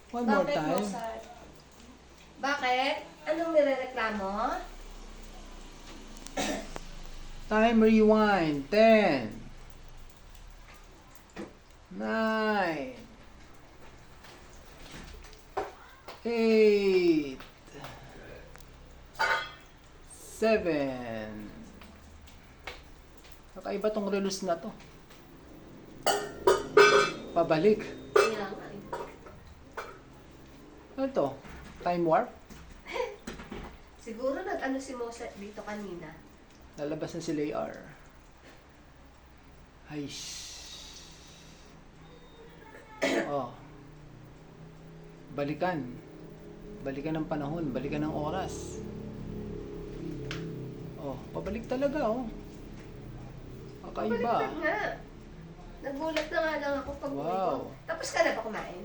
One more Bakit, time. Mozart? Bakit? Anong nirereklamo? Time rewind. 10. 9. 8. 7. Kakaiba tong relos na to. Pabalik. Kaya nga eh. Ano to? Time warp? Siguro nag-ano si Mozart dito kanina. Lalabas na si Layar. Ay. Oh. Balikan. Balikan ng panahon. Balikan ng oras. Oh, pabalik talaga oh. Kakaiba. Baliktad nga. Nagulat na nga lang ako pag Wow. Tapos ka na ba kumain?